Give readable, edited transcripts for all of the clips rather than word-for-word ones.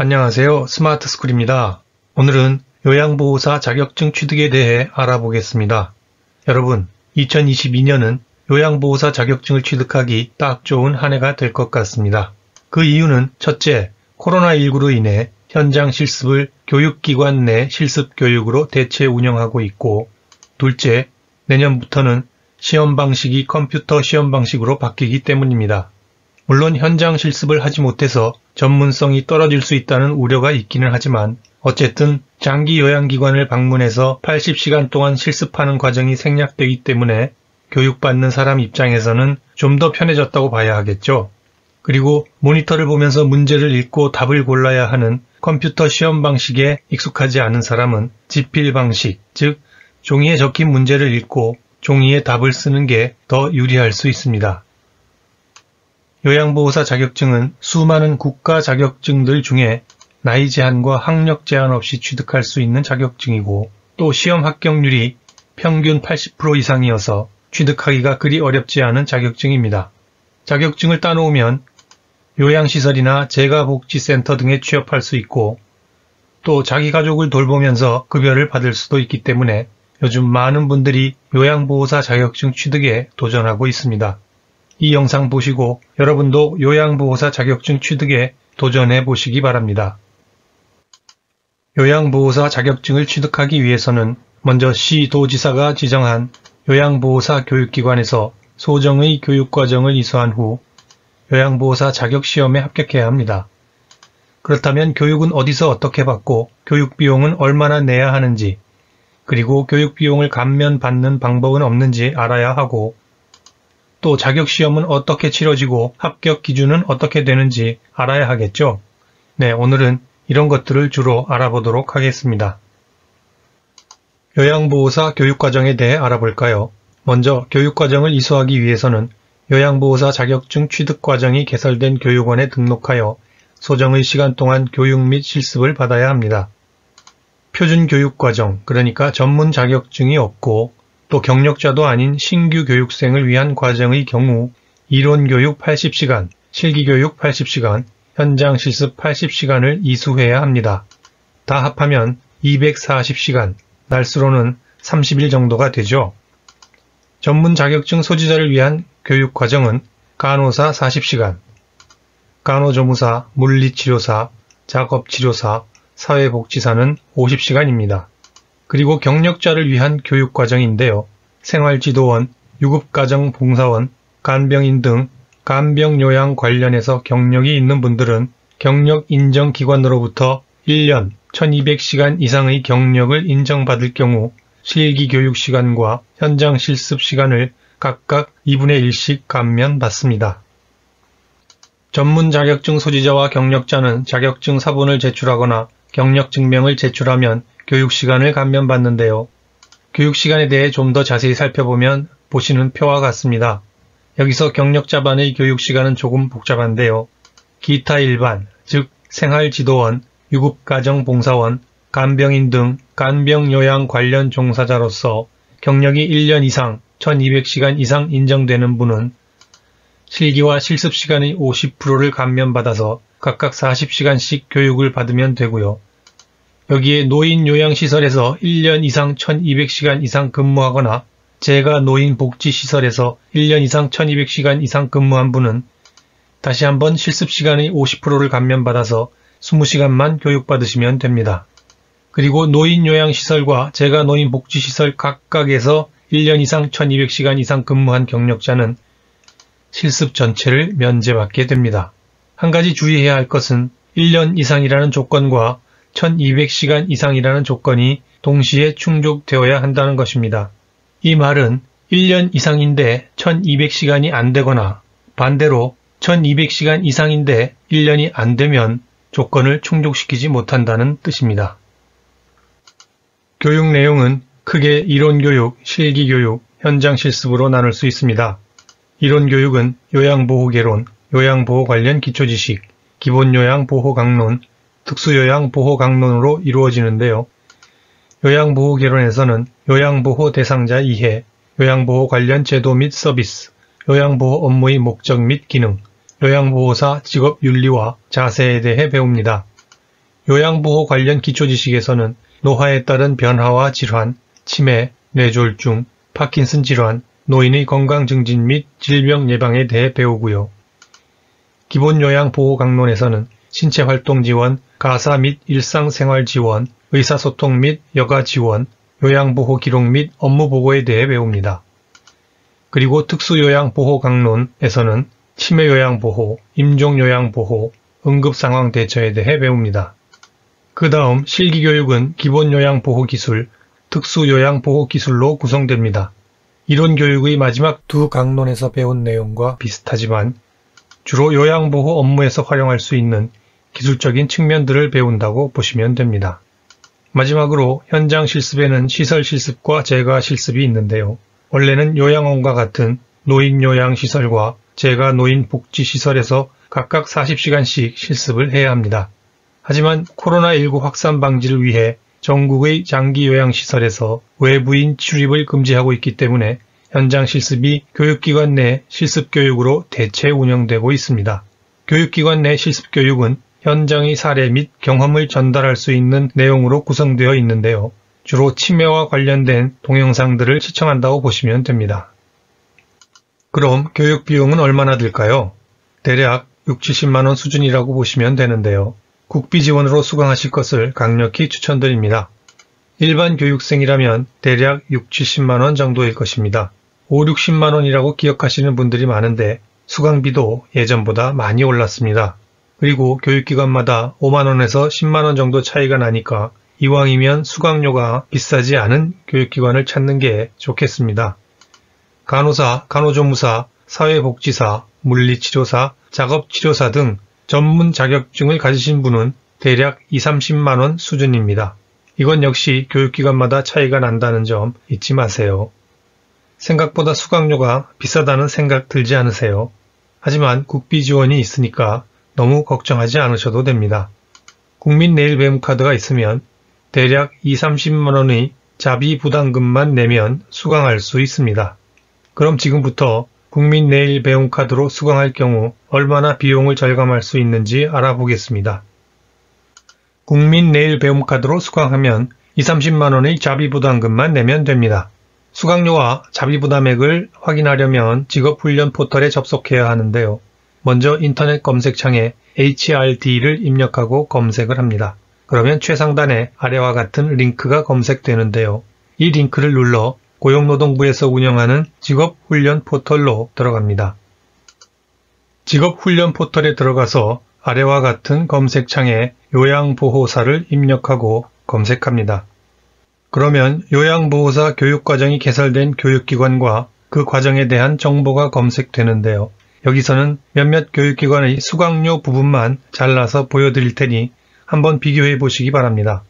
안녕하세요. 스마트스쿨입니다. 오늘은 요양보호사 자격증 취득에 대해 알아보겠습니다. 여러분, 2022년은 요양보호사 자격증을 취득하기 딱 좋은 한 해가 될 것 같습니다. 그 이유는 첫째, 코로나19로 인해 현장 실습을 교육기관 내 실습교육으로 대체 운영하고 있고, 둘째, 내년부터는 시험 방식이 컴퓨터 시험 방식으로 바뀌기 때문입니다. 물론 현장 실습을 하지 못해서 전문성이 떨어질 수 있다는 우려가 있기는 하지만 어쨌든 장기 요양기관을 방문해서 80시간 동안 실습하는 과정이 생략되기 때문에 교육받는 사람 입장에서는 좀 더 편해졌다고 봐야 하겠죠. 그리고 모니터를 보면서 문제를 읽고 답을 골라야 하는 컴퓨터 시험 방식에 익숙하지 않은 사람은 지필 방식, 즉 종이에 적힌 문제를 읽고 종이에 답을 쓰는 게 더 유리할 수 있습니다. 요양보호사 자격증은 수많은 국가 자격증들 중에 나이 제한과 학력 제한 없이 취득할 수 있는 자격증이고 또 시험 합격률이 평균 80% 이상이어서 취득하기가 그리 어렵지 않은 자격증입니다. 자격증을 따놓으면 요양시설이나 재가복지센터 등에 취업할 수 있고 또 자기 가족을 돌보면서 급여를 받을 수도 있기 때문에 요즘 많은 분들이 요양보호사 자격증 취득에 도전하고 있습니다. 이 영상 보시고 여러분도 요양보호사 자격증 취득에 도전해 보시기 바랍니다. 요양보호사 자격증을 취득하기 위해서는 먼저 시도지사가 지정한 요양보호사 교육기관에서 소정의 교육과정을 이수한 후 요양보호사 자격시험에 합격해야 합니다. 그렇다면 교육은 어디서 어떻게 받고 교육비용은 얼마나 내야 하는지 그리고 교육비용을 감면받는 방법은 없는지 알아야 하고 또 자격시험은 어떻게 치러지고 합격 기준은 어떻게 되는지 알아야 하겠죠. 네, 오늘은 이런 것들을 주로 알아보도록 하겠습니다. 요양보호사 교육과정에 대해 알아볼까요? 먼저 교육과정을 이수하기 위해서는 요양보호사 자격증 취득과정이 개설된 교육원에 등록하여 소정의 시간 동안 교육 및 실습을 받아야 합니다. 표준교육과정, 그러니까 전문 자격증이 없고 또 경력자도 아닌 신규 교육생을 위한 과정의 경우 이론교육 80시간, 실기교육 80시간, 현장 실습 80시간을 이수해야 합니다. 다 합하면 240시간, 날수로는 30일 정도가 되죠. 전문 자격증 소지자를 위한 교육과정은 간호사 40시간, 간호조무사, 물리치료사, 작업치료사, 사회복지사는 50시간입니다. 그리고 경력자를 위한 교육과정인데요. 생활지도원, 유급가정봉사원, 간병인 등 간병요양 관련해서 경력이 있는 분들은 경력인정기관으로부터 1년 1200시간 이상의 경력을 인정받을 경우 실기교육시간과 현장 실습시간을 각각 2분의 1씩 감면받습니다. 전문 자격증 소지자와 경력자는 자격증 사본을 제출하거나 경력증명을 제출하면 교육시간을 감면받는데요. 교육시간에 대해 좀 더 자세히 살펴보면 보시는 표와 같습니다. 여기서 경력자반의 교육시간은 조금 복잡한데요. 기타 일반, 즉 생활지도원, 유급가정봉사원, 간병인 등 간병요양 관련 종사자로서 경력이 1년 이상 1200시간 이상 인정되는 분은 실기와 실습시간의 50%를 감면받아서 각각 40시간씩 교육을 받으면 되고요. 여기에 노인요양시설에서 1년 이상 1200시간 이상 근무하거나 재가 노인복지시설에서 1년 이상 1200시간 이상 근무한 분은 다시 한번 실습시간의 50%를 감면받아서 20시간만 교육받으시면 됩니다. 그리고 노인요양시설과 재가 노인복지시설 각각에서 1년 이상 1200시간 이상 근무한 경력자는 실습 전체를 면제받게 됩니다. 한 가지 주의해야 할 것은 1년 이상이라는 조건과 1200시간 이상이라는 조건이 동시에 충족되어야 한다는 것입니다. 이 말은 1년 이상인데 1200시간이 안 되거나 반대로 1200시간 이상인데 1년이 안 되면 조건을 충족시키지 못한다는 뜻입니다. 교육 내용은 크게 이론교육, 실기교육, 현장 실습으로 나눌 수 있습니다. 이론교육은 요양보호개론, 요양보호 관련 기초지식, 기본요양보호강론, 특수요양보호강론으로 이루어지는데요. 요양보호개론에서는 요양보호 대상자 이해, 요양보호 관련 제도 및 서비스, 요양보호 업무의 목적 및 기능, 요양보호사 직업윤리와 자세에 대해 배웁니다. 요양보호 관련 기초지식에서는 노화에 따른 변화와 질환, 치매, 뇌졸중, 파킨슨 질환, 노인의 건강 증진 및 질병 예방에 대해 배우고요. 기본 요양보호 강론에서는 신체활동 지원, 가사 및 일상생활 지원, 의사소통 및 여가 지원, 요양보호 기록 및 업무보고에 대해 배웁니다. 그리고 특수요양보호 강론에서는 치매요양보호, 임종요양보호, 응급상황 대처에 대해 배웁니다. 그 다음 실기교육은 기본요양보호기술, 특수요양보호기술로 구성됩니다. 이론교육의 마지막 두 강론에서 배운 내용과 비슷하지만 주로 요양보호 업무에서 활용할 수 있는 기술적인 측면들을 배운다고 보시면 됩니다. 마지막으로 현장 실습에는 시설 실습과 재가 실습이 있는데요. 원래는 요양원과 같은 노인요양시설과 재가 노인복지시설에서 각각 40시간씩 실습을 해야 합니다. 하지만 코로나19 확산 방지를 위해 전국의 장기요양시설에서 외부인 출입을 금지하고 있기 때문에 현장 실습이 교육기관 내 실습교육으로 대체 운영되고 있습니다. 교육기관 내 실습교육은 현장의 사례 및 경험을 전달할 수 있는 내용으로 구성되어 있는데요. 주로 치매와 관련된 동영상들을 시청한다고 보시면 됩니다. 그럼 교육 비용은 얼마나 들까요? 대략 60-70만원 수준이라고 보시면 되는데요. 국비 지원으로 수강하실 것을 강력히 추천드립니다. 일반 교육생이라면 대략 60-70만원 정도일 것입니다. 50-60만원이라고 기억하시는 분들이 많은데 수강비도 예전보다 많이 올랐습니다. 그리고 교육기관마다 5만원에서 10만원 정도 차이가 나니까 이왕이면 수강료가 비싸지 않은 교육기관을 찾는 게 좋겠습니다. 간호사, 간호조무사, 사회복지사, 물리치료사, 작업치료사 등 전문 자격증을 가지신 분은 대략 20-30만원 수준입니다. 이건 역시 교육기관마다 차이가 난다는 점 잊지 마세요. 생각보다 수강료가 비싸다는 생각 들지 않으세요? 하지만 국비 지원이 있으니까 너무 걱정하지 않으셔도 됩니다. 국민내일배움카드가 있으면 대략 20-30만원의 자비 부담금만 내면 수강할 수 있습니다. 그럼 지금부터 국민내일배움카드로 수강할 경우 얼마나 비용을 절감할 수 있는지 알아보겠습니다. 국민내일배움카드로 수강하면 20-30만원의 자비부담금만 내면 됩니다. 수강료와 자비부담액을 확인하려면 직업훈련 포털에 접속해야 하는데요. 먼저 인터넷 검색창에 HRD를 입력하고 검색을 합니다. 그러면 최상단에 아래와 같은 링크가 검색되는데요. 이 링크를 눌러 고용노동부에서 운영하는 직업훈련 포털로 들어갑니다. 직업훈련 포털에 들어가서 아래와 같은 검색창에 요양보호사를 입력하고 검색합니다. 그러면 요양보호사 교육과정이 개설된 교육기관과 그 과정에 대한 정보가 검색되는데요. 여기서는 몇몇 교육기관의 수강료 부분만 잘라서 보여드릴 테니 한번 비교해 보시기 바랍니다.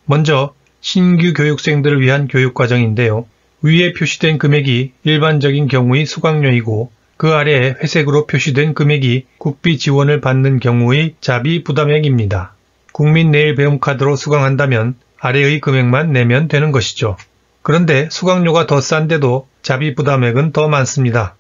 먼저 신규 교육생들을 위한 교육과정인데요. 위에 표시된 금액이 일반적인 경우의 수강료이고 그 아래에 회색으로 표시된 금액이 국비 지원을 받는 경우의 자비 부담액입니다. 국민내일배움카드로 수강한다면 아래의 금액만 내면 되는 것이죠. 그런데 수강료가 더 싼데도 자비 부담액은 더 많습니다.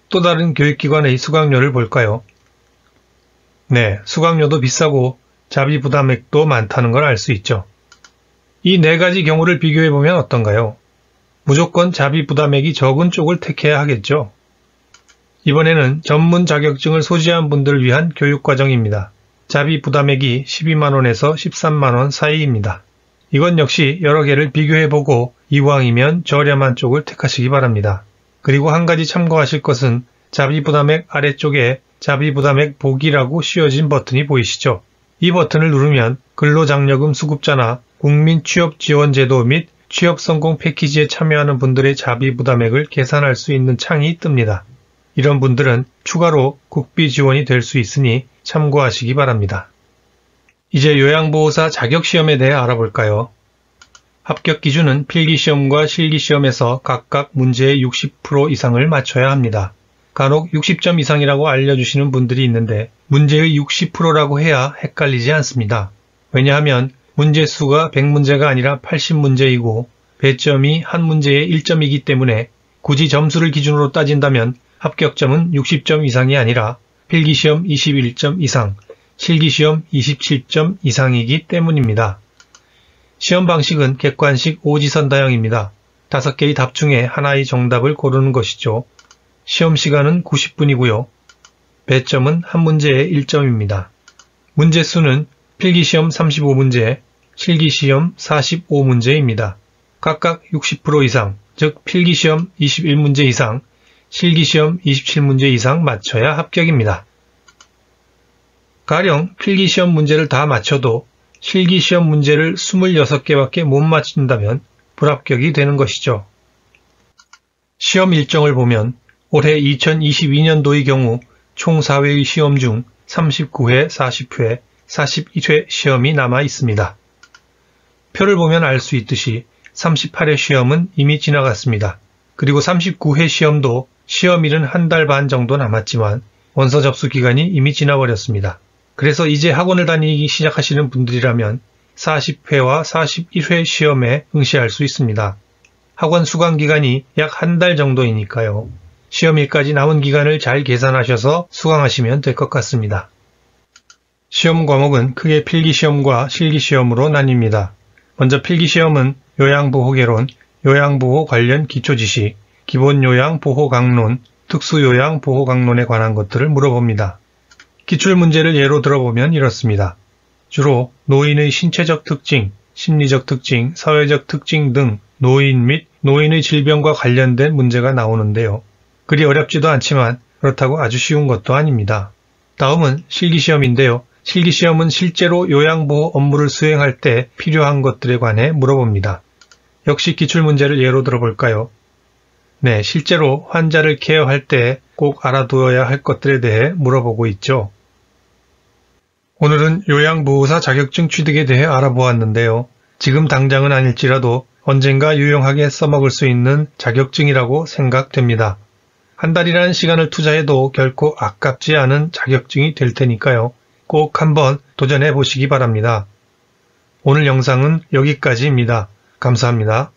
또 다른 교육기관의 수강료를 볼까요? 네, 수강료도 비싸고 자비 부담액도 많다는 걸 알 수 있죠. 이 네 가지 경우를 비교해보면 어떤가요? 무조건 자비 부담액이 적은 쪽을 택해야 하겠죠. 이번에는 전문 자격증을 소지한 분들을 위한 교육과정입니다. 자비 부담액이 12만원에서 13만원 사이입니다. 이건 역시 여러 개를 비교해보고 이왕이면 저렴한 쪽을 택하시기 바랍니다. 그리고 한 가지 참고하실 것은 자비 부담액 아래쪽에 자비 부담액 보기라고 씌워진 버튼이 보이시죠? 이 버튼을 누르면 근로장려금 수급자나 국민취업지원제도 및 취업성공 패키지에 참여하는 분들의 자비 부담액을 계산할 수 있는 창이 뜹니다. 이런 분들은 추가로 국비 지원이 될 수 있으니 참고하시기 바랍니다. 이제 요양보호사 자격시험에 대해 알아볼까요? 합격 기준은 필기시험과 실기시험에서 각각 문제의 60% 이상을 맞춰야 합니다. 간혹 60점 이상이라고 알려주시는 분들이 있는데 문제의 60%라고 해야 헷갈리지 않습니다. 왜냐하면 문제 수가 100문제가 아니라 80문제이고 배점이 한 문제에 1점이기 때문에 굳이 점수를 기준으로 따진다면 합격점은 60점 이상이 아니라 필기시험 21점 이상, 실기시험 27점 이상이기 때문입니다. 시험 방식은 객관식 오지선다형입니다. 5개의 답 중에 하나의 정답을 고르는 것이죠. 시험 시간은 90분이고요. 배점은 한 문제에 1점입니다. 문제 수는 필기시험 35문제, 실기시험 45문제입니다. 각각 60% 이상, 즉 필기시험 21문제 이상, 실기시험 27문제 이상 맞춰야 합격입니다. 가령 필기시험 문제를 다 맞춰도 실기시험 문제를 26개밖에 못 맞춘다면 불합격이 되는 것이죠. 시험 일정을 보면 올해 2022년도의 경우 총 4회의 시험 중 39회, 40회, 42회 시험이 남아 있습니다. 표를 보면 알 수 있듯이 38회 시험은 이미 지나갔습니다. 그리고 39회 시험도 시험일은 한 달 반 정도 남았지만 원서 접수 기간이 이미 지나버렸습니다. 그래서 이제 학원을 다니기 시작하시는 분들이라면 40회와 41회 시험에 응시할 수 있습니다. 학원 수강 기간이 약 한 달 정도이니까요. 시험일까지 남은 기간을 잘 계산하셔서 수강하시면 될 것 같습니다. 시험 과목은 크게 필기시험과 실기시험으로 나뉩니다. 먼저 필기시험은 요양보호개론, 요양보호 관련 기초지식, 기본요양보호강론, 특수요양보호강론에 관한 것들을 물어봅니다. 기출문제를 예로 들어보면 이렇습니다. 주로 노인의 신체적 특징, 심리적 특징, 사회적 특징 등 노인 및 노인의 질병과 관련된 문제가 나오는데요. 그리 어렵지도 않지만 그렇다고 아주 쉬운 것도 아닙니다. 다음은 실기시험인데요. 실기시험은 실제로 요양보호 업무를 수행할 때 필요한 것들에 관해 물어봅니다. 역시 기출문제를 예로 들어볼까요? 네, 실제로 환자를 케어할 때 꼭 알아두어야 할 것들에 대해 물어보고 있죠. 오늘은 요양보호사 자격증 취득에 대해 알아보았는데요. 지금 당장은 아닐지라도 언젠가 유용하게 써먹을 수 있는 자격증이라고 생각됩니다. 한 달이라는 시간을 투자해도 결코 아깝지 않은 자격증이 될 테니까요. 꼭 한번 도전해 보시기 바랍니다. 오늘 영상은 여기까지입니다. 감사합니다.